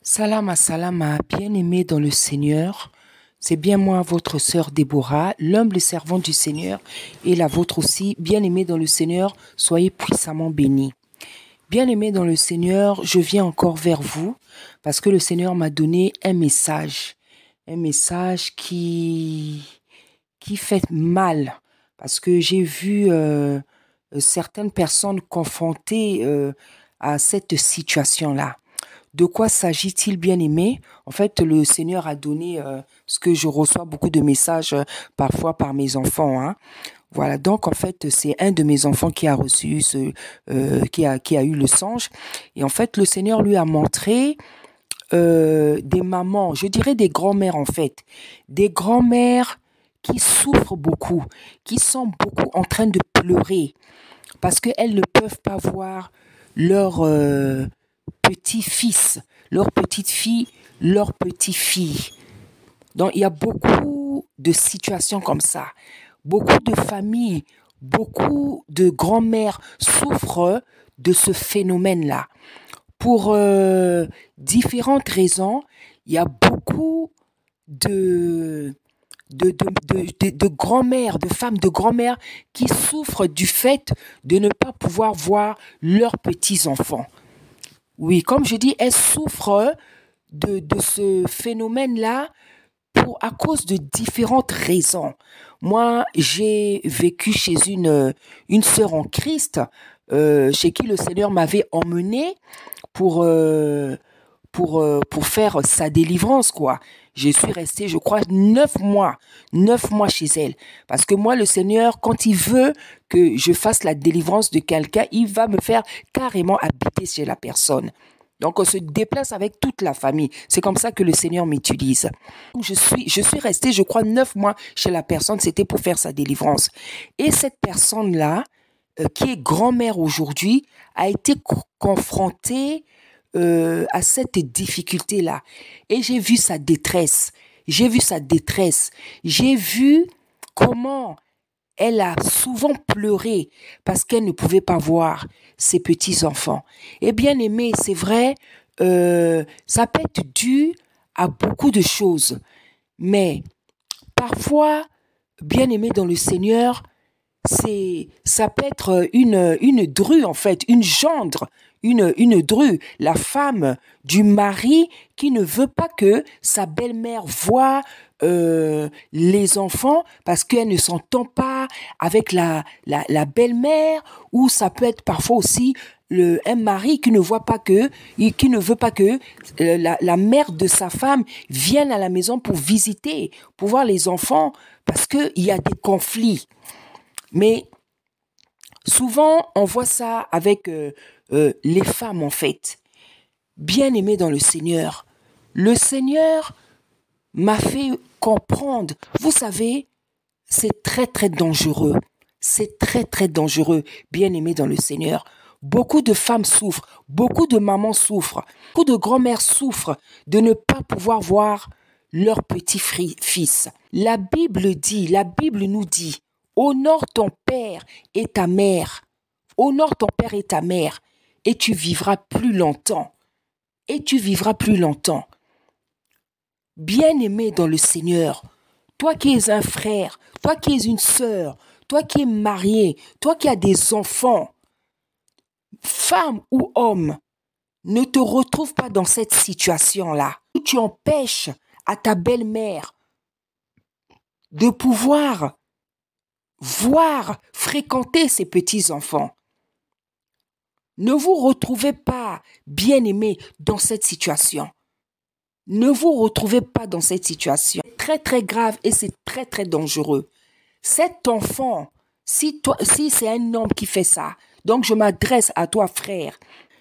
Salama, salama, bien-aimés dans le Seigneur. C'est bien moi, votre sœur Déborah, l'humble servante du Seigneur, et la vôtre aussi, bien-aimés dans le Seigneur, soyez puissamment bénis. Bien-aimés dans le Seigneur, je viens encore vers vous parce que le Seigneur m'a donné un message qui fait mal, parce que j'ai vu certaines personnes confrontées à cette situation-là. De quoi s'agit-il, bien-aimé? En fait, le Seigneur a donné ce que je reçois beaucoup de messages parfois par mes enfants, hein. Voilà, donc en fait, c'est un de mes enfants qui a reçu qui a eu le songe. Et en fait, le Seigneur lui a montré des mamans, je dirais des grands-mères en fait, des grands-mères qui souffrent beaucoup, qui sont beaucoup en train de pleurer parce qu'elles ne peuvent pas voir leur petit-fils, leur petite-fille, leur petit-fille. Donc, il y a beaucoup de situations comme ça. Beaucoup de familles, beaucoup de grands-mères souffrent de ce phénomène-là. Pour différentes raisons, il y a beaucoup de, de grand-mères, de femmes de grand-mères qui souffrent du fait de ne pas pouvoir voir leurs petits-enfants. Oui, comme je dis, elles souffrent de ce phénomène-là à cause de différentes raisons. Moi, j'ai vécu chez une sœur en Christ, chez qui le Seigneur m'avait emmené pour, euh, pour faire sa délivrance, quoi. Je suis restée, je crois, 9 mois chez elle. Parce que moi, le Seigneur, quand il veut que je fasse la délivrance de quelqu'un, il va me faire carrément habiter chez la personne. Donc, on se déplace avec toute la famille. C'est comme ça que le Seigneur m'utilise. Je suis restée, je crois, 9 mois chez la personne. C'était pour faire sa délivrance. Et cette personne-là, qui est grand-mère aujourd'hui, a été confrontée à cette difficulté-là. Et j'ai vu sa détresse. J'ai vu sa détresse. J'ai vu comment elle a souvent pleuré parce qu'elle ne pouvait pas voir ses petits-enfants. Et bien aimé, c'est vrai, ça peut être dû à beaucoup de choses. Mais parfois, bien aimé dans le Seigneur, ça peut être une drue, en fait, une gendre, une drue, la femme du mari qui ne veut pas que sa belle-mère voie les enfants parce qu'elle ne s'entend pas avec la belle-mère, ou ça peut être parfois aussi un mari qui ne qui ne veut pas que la mère de sa femme vienne à la maison pour visiter, pour voir les enfants, parce qu'il y a des conflits. Mais souvent, on voit ça avec les femmes, en fait. Bien-aimées dans le Seigneur. Le Seigneur m'a fait comprendre. Vous savez, c'est très, très dangereux. C'est très, très dangereux, bien-aimés dans le Seigneur. Beaucoup de femmes souffrent, beaucoup de mamans souffrent, beaucoup de grand-mères souffrent de ne pas pouvoir voir leur petit-fils. La Bible nous dit, honore ton père et ta mère. Honore ton père et ta mère, et tu vivras plus longtemps. Et tu vivras plus longtemps. Bien-aimé dans le Seigneur, toi qui es un frère, toi qui es une sœur, toi qui es marié, toi qui as des enfants, femme ou homme, ne te retrouve pas dans cette situation-là où tu empêches à ta belle-mère de pouvoir voir, fréquenter ses petits-enfants. Ne vous retrouvez pas, bien-aimés, dans cette situation. Ne vous retrouvez pas dans cette situation. C'est très, très grave et c'est très, très dangereux. Cet enfant, si c'est un homme qui fait ça, donc je m'adresse à toi, frère.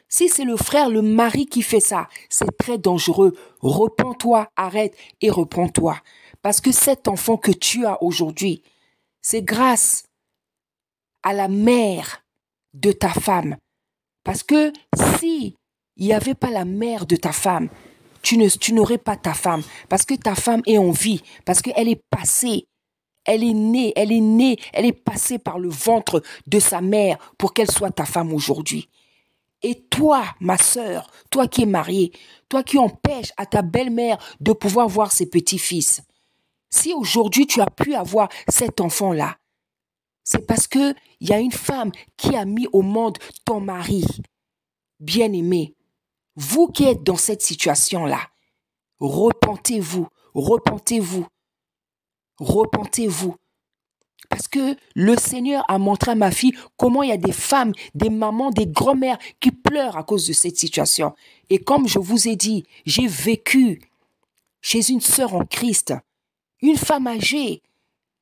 Si c'est le frère, le mari qui fait ça, c'est très dangereux. Repends-toi, arrête et reprends-toi. Parce que cet enfant que tu as aujourd'hui, c'est grâce à la mère de ta femme. Parce que si il n'y avait pas la mère de ta femme, tu n'aurais pas ta femme. Parce que ta femme est en vie. Parce qu'elle est passée. Elle est née. Elle est passée par le ventre de sa mère pour qu'elle soit ta femme aujourd'hui. Et toi, ma sœur, toi qui es mariée, toi qui empêches à ta belle-mère de pouvoir voir ses petits-fils, si aujourd'hui tu as pu avoir cet enfant-là, c'est parce que il y a une femme qui a mis au monde ton mari. Bien-aimé, vous qui êtes dans cette situation-là, repentez-vous, repentez-vous, repentez-vous. Parce que le Seigneur a montré à ma fille comment il y a des femmes, des mamans, des grand-mères qui pleurent à cause de cette situation. Et comme je vous ai dit, j'ai vécu chez une sœur en Christ, une femme âgée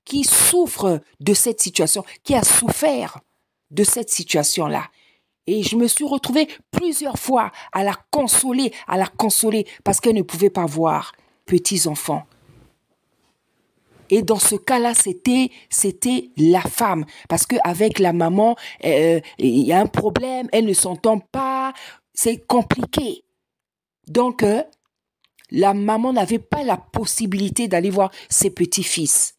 qui souffre de cette situation, qui a souffert de cette situation-là. Et je me suis retrouvée plusieurs fois à la consoler, parce qu'elle ne pouvait pas voir petits-enfants. Et dans ce cas-là, c'était la femme. Parce qu'avec la maman, il y a un problème, elle ne s'entend pas, c'est compliqué. Donc, la maman n'avait pas la possibilité d'aller voir ses petits-fils.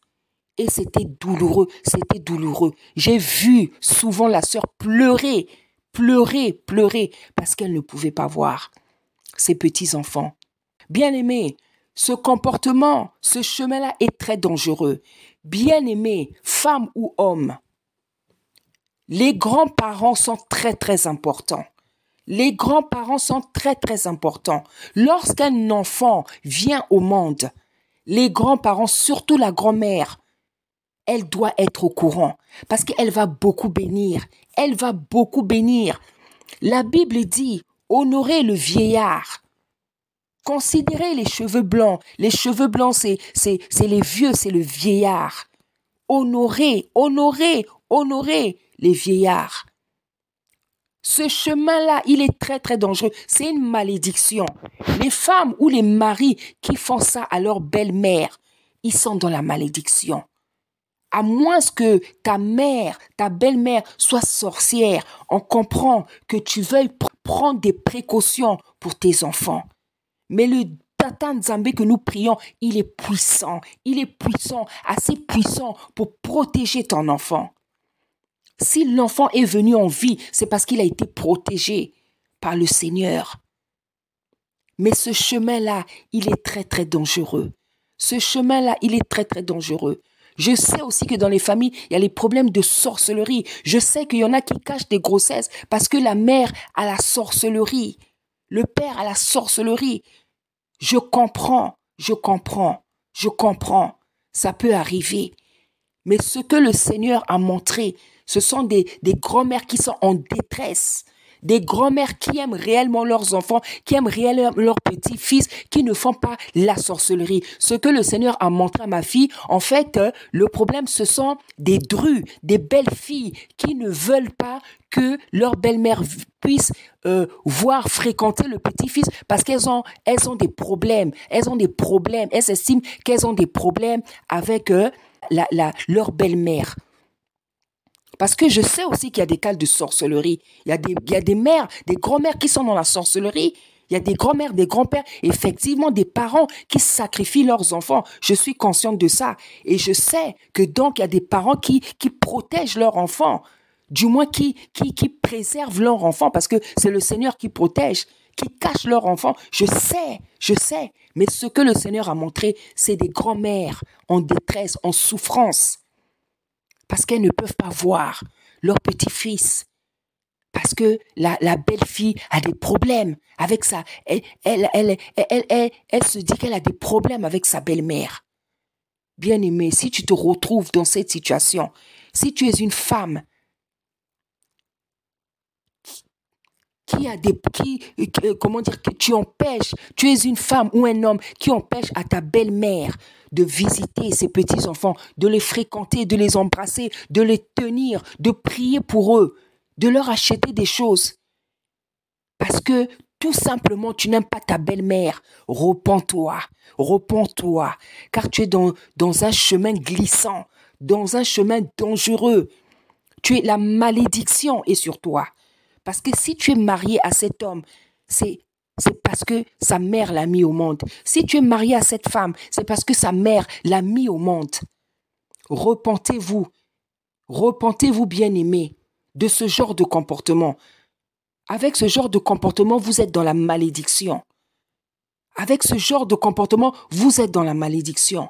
Et c'était douloureux, c'était douloureux. J'ai vu souvent la sœur pleurer, parce qu'elle ne pouvait pas voir ses petits-enfants. Bien-aimés, ce comportement, ce chemin-là est très dangereux. Bien-aimés, femme ou homme, les grands-parents sont très, très importants. Les grands-parents sont très, très importants. Lorsqu'un enfant vient au monde, les grands-parents, surtout la grand-mère, elle doit être au courant parce qu'elle va beaucoup bénir. Elle va beaucoup bénir. La Bible dit, honorez le vieillard. Considérez les cheveux blancs. Les cheveux blancs, c'est les vieux, c'est le vieillard. Honorez les vieillards. Ce chemin-là, il est très, très dangereux. C'est une malédiction. Les femmes ou les maris qui font ça à leur belle-mère, ils sont dans la malédiction. À moins que ta mère, ta belle-mère soit sorcière, on comprend que tu veuilles prendre des précautions pour tes enfants. Mais le Tata Nzambe que nous prions, il est puissant, assez puissant pour protéger ton enfant. Si l'enfant est venu en vie, c'est parce qu'il a été protégé par le Seigneur. Mais ce chemin-là, il est très, très dangereux. Ce chemin-là, il est très, très dangereux. Je sais aussi que dans les familles, il y a les problèmes de sorcellerie. Je sais qu'il y en a qui cachent des grossesses parce que la mère a la sorcellerie. Le père a la sorcellerie. Je comprends. Ça peut arriver. Mais ce que le Seigneur a montré, ce sont des grands-mères qui sont en détresse. Des grands-mères qui aiment réellement leurs enfants, qui aiment réellement leurs petits-fils, qui ne font pas la sorcellerie. Ce que le Seigneur a montré à ma fille, en fait, le problème, ce sont des drus, des belles filles qui ne veulent pas que leur belle-mère puisse voir fréquenter le petit-fils parce qu'elles ont des problèmes. Elles estiment qu'elles ont des problèmes avec leur belle-mère. Parce que je sais aussi qu'il y a des cas de sorcellerie. Il y a des mères, des grands-mères qui sont dans la sorcellerie. Il y a des grands-mères, des grands-pères, effectivement des parents qui sacrifient leurs enfants. Je suis consciente de ça. Et je sais que donc il y a des parents qui protègent leurs enfants. Du moins qui préservent leurs enfants parce que c'est le Seigneur qui protège, qui cache leurs enfants. Je sais. Mais ce que le Seigneur a montré, c'est des grands-mères en détresse, en souffrance. Parce qu'elles ne peuvent pas voir leur petit-fils. Parce que la belle-fille a des problèmes avec ça. Elle se dit qu'elle a des problèmes avec sa belle-mère. Bien-aimé, si tu te retrouves dans cette situation, si tu es une femme que tu empêches, tu es une femme ou un homme qui empêche à ta belle-mère de visiter ses petits-enfants, de les fréquenter, de les embrasser, de les tenir, de prier pour eux, de leur acheter des choses. Parce que tout simplement, tu n'aimes pas ta belle-mère. Repens-toi, car tu es dans un chemin glissant, dans un chemin dangereux. La malédiction est sur toi. Parce que si tu es marié à cet homme, c'est parce que sa mère l'a mis au monde. Si tu es marié à cette femme, c'est parce que sa mère l'a mis au monde. Repentez-vous bien-aimés, de ce genre de comportement. Avec ce genre de comportement, vous êtes dans la malédiction. Avec ce genre de comportement, vous êtes dans la malédiction.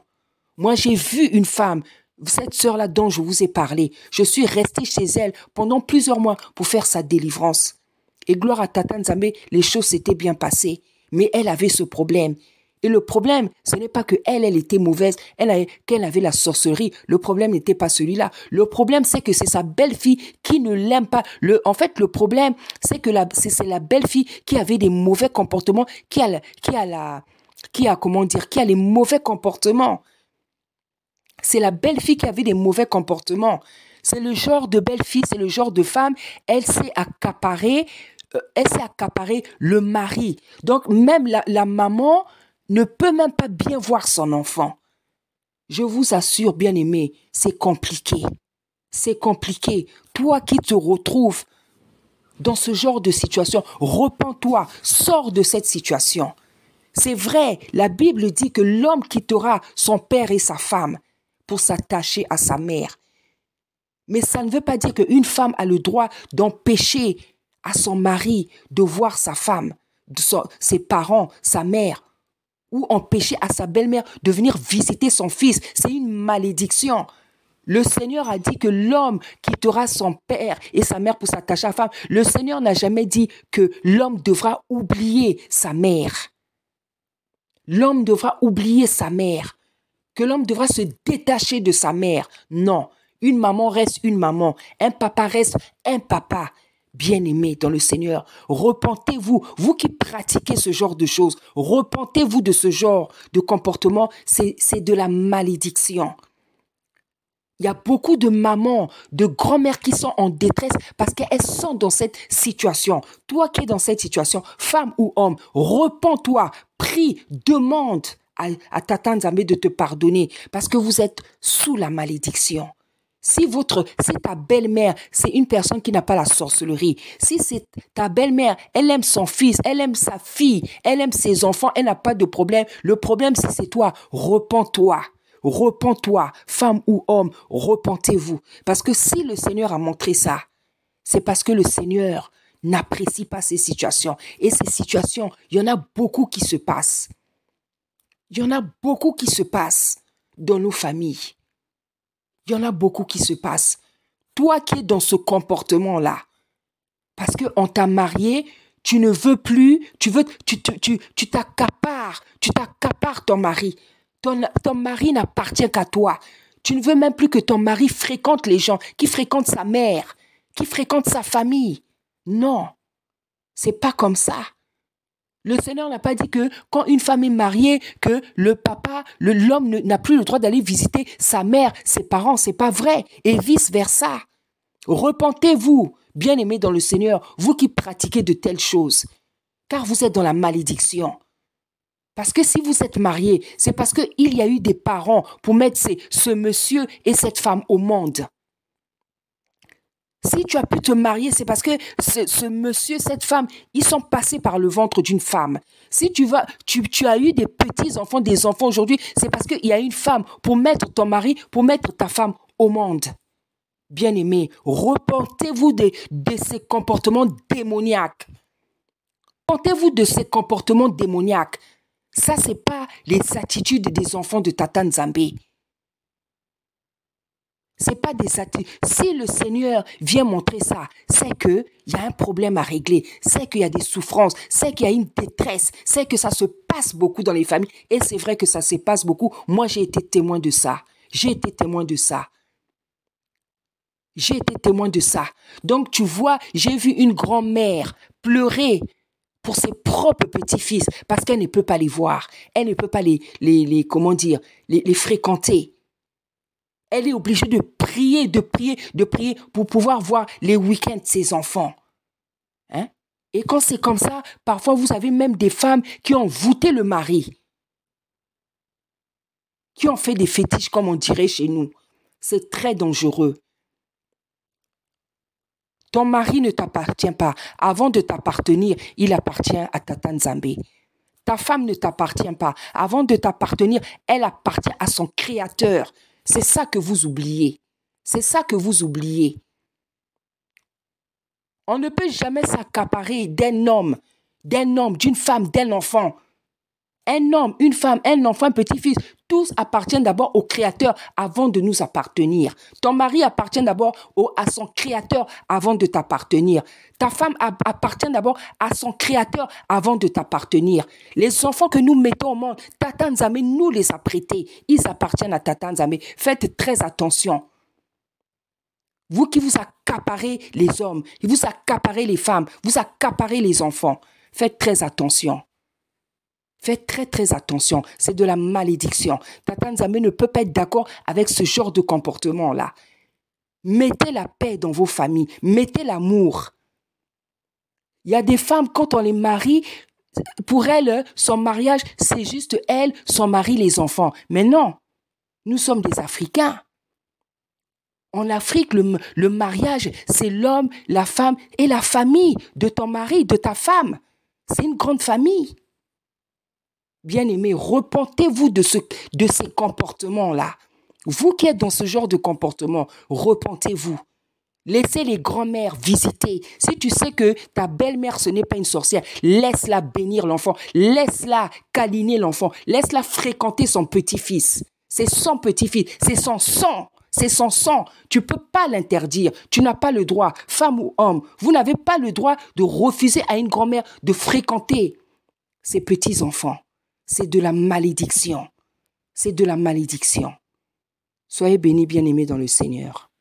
Moi, j'ai vu une femme, cette sœur-là dont je vous ai parlé. Je suis restée chez elle pendant plusieurs mois pour faire sa délivrance. Et gloire à Tata Nzambe, les choses s'étaient bien passées. Mais elle avait ce problème. Et le problème, ce n'est pas qu'elle était mauvaise, qu'elle avait la sorcellerie. Le problème n'était pas celui-là. Le problème, c'est que c'est sa belle-fille qui ne l'aime pas. En fait, le problème, c'est que c'est la belle-fille qui avait des mauvais comportements, qui a les mauvais comportements. C'est la belle-fille qui avait des mauvais comportements. C'est le genre de belle-fille, c'est le genre de femme, elle s'est accaparée le mari. Donc, même la maman ne peut même pas bien voir son enfant. Je vous assure, bien-aimés, c'est compliqué. C'est compliqué. Toi qui te retrouves dans ce genre de situation, repens-toi, sors de cette situation. C'est vrai, la Bible dit que l'homme quittera son père et sa femme pour s'attacher à sa mère. Mais ça ne veut pas dire qu'une femme a le droit d'empêcher à son mari de voir sa femme, ses parents, sa mère, ou empêcher à sa belle-mère de venir visiter son fils. C'est une malédiction. Le Seigneur a dit que l'homme quittera son père et sa mère pour s'attacher à sa femme. Le Seigneur n'a jamais dit que l'homme devra oublier sa mère. L'homme devra oublier sa mère. Que l'homme devra se détacher de sa mère. Non. Une maman reste une maman. Un papa reste un papa. Bien-aimés dans le Seigneur, repentez-vous, vous qui pratiquez ce genre de choses, repentez-vous de ce genre de comportement, c'est de la malédiction. Il y a beaucoup de mamans, de grand-mères qui sont en détresse parce qu'elles sont dans cette situation. Toi qui es dans cette situation, femme ou homme, repens-toi, prie, demande à Tata Nzambe de te pardonner parce que vous êtes sous la malédiction. Si ta belle-mère, c'est une personne qui n'a pas la sorcellerie, si c'est ta belle-mère, elle aime son fils, elle aime sa fille, elle aime ses enfants, elle n'a pas de problème. Le problème, c'est toi. Repens-toi. Repens-toi, femme ou homme, repentez-vous. Parce que si le Seigneur a montré ça, c'est parce que le Seigneur n'apprécie pas ces situations. Et ces situations, il y en a beaucoup qui se passent. Il y en a beaucoup qui se passent dans nos familles. Il y en a beaucoup qui se passent. Toi qui es dans ce comportement-là, parce qu'on t'a marié, tu ne veux plus, tu t'accapares ton mari. Ton mari n'appartient qu'à toi. Tu ne veux même plus que ton mari fréquente les gens, qui fréquentent sa mère, qui fréquentent sa famille. Non, c'est pas comme ça. Le Seigneur n'a pas dit que quand une femme est mariée, que l'homme n'a plus le droit d'aller visiter sa mère, ses parents. C'est pas vrai. Et vice-versa. Repentez-vous, bien-aimés dans le Seigneur, vous qui pratiquez de telles choses, car vous êtes dans la malédiction. Parce que si vous êtes marié, c'est parce qu'il y a eu des parents pour mettre ce monsieur et cette femme au monde. Si tu as pu te marier, c'est parce que ce monsieur, cette femme, ils sont passés par le ventre d'une femme. Si tu as eu des petits-enfants, des enfants aujourd'hui, c'est parce qu'il y a une femme pour mettre ton mari, pour mettre ta femme au monde. Bien-aimés, repentez-vous de ces comportements démoniaques. Repentez-vous de ces comportements démoniaques. Ça, ce n'est pas les attitudes des enfants de Tata Nzambe. C'est pas des attitudes. Si le Seigneur vient montrer ça, c'est qu'il y a un problème à régler, c'est qu'il y a des souffrances, c'est qu'il y a une détresse, c'est que ça se passe beaucoup dans les familles. Et c'est vrai que ça se passe beaucoup. Moi, j'ai été témoin de ça. J'ai été témoin de ça. Donc, tu vois, j'ai vu une grand-mère pleurer pour ses propres petits-fils parce qu'elle ne peut pas les voir. Elle ne peut pas les fréquenter. Elle est obligée de prier pour pouvoir voir les week-ends de ses enfants. Hein? Et quand c'est comme ça, parfois vous avez même des femmes qui ont voûté le mari, qui ont fait des fétiches comme on dirait chez nous. C'est très dangereux. Ton mari ne t'appartient pas. Avant de t'appartenir, il appartient à Tata Nzambe. Ta femme ne t'appartient pas. Avant de t'appartenir, elle appartient à son créateur. C'est ça que vous oubliez. C'est ça que vous oubliez. On ne peut jamais s'accaparer d'un homme, d'une femme, d'un enfant. Un homme, une femme, un enfant, un petit-fils, tous appartiennent d'abord au Créateur avant de nous appartenir. Ton mari appartient d'abord à son Créateur avant de t'appartenir. Ta femme appartient d'abord à son Créateur avant de t'appartenir. Les enfants que nous mettons au monde, Tata Nzambe nous les a prêtés. Ils appartiennent à Tata Nzambe. Faites très attention. Vous qui vous accaparez les hommes, vous accaparez les femmes, vous accaparez les enfants, faites très attention. Faites très très attention, c'est de la malédiction. Tata Nzambe ne peut pas être d'accord avec ce genre de comportement-là. Mettez la paix dans vos familles, mettez l'amour. Il y a des femmes, quand on les marie, pour elles, son mariage, c'est juste elle, son mari, les enfants. Mais non, nous sommes des Africains. En Afrique, le mariage, c'est l'homme, la femme et la famille de ton mari, de ta femme. C'est une grande famille. Bien-aimés, repentez-vous de ces comportements-là. Vous qui êtes dans ce genre de comportement, repentez-vous. Laissez les grands-mères visiter. Si tu sais que ta belle-mère, ce n'est pas une sorcière, laisse-la bénir l'enfant. Laisse-la câliner l'enfant. Laisse-la fréquenter son petit-fils. C'est son petit-fils. C'est son sang. C'est son sang. Tu ne peux pas l'interdire. Tu n'as pas le droit, femme ou homme. Vous n'avez pas le droit de refuser à une grand-mère de fréquenter ses petits-enfants. C'est de la malédiction. C'est de la malédiction. Soyez bénis, bien-aimés dans le Seigneur.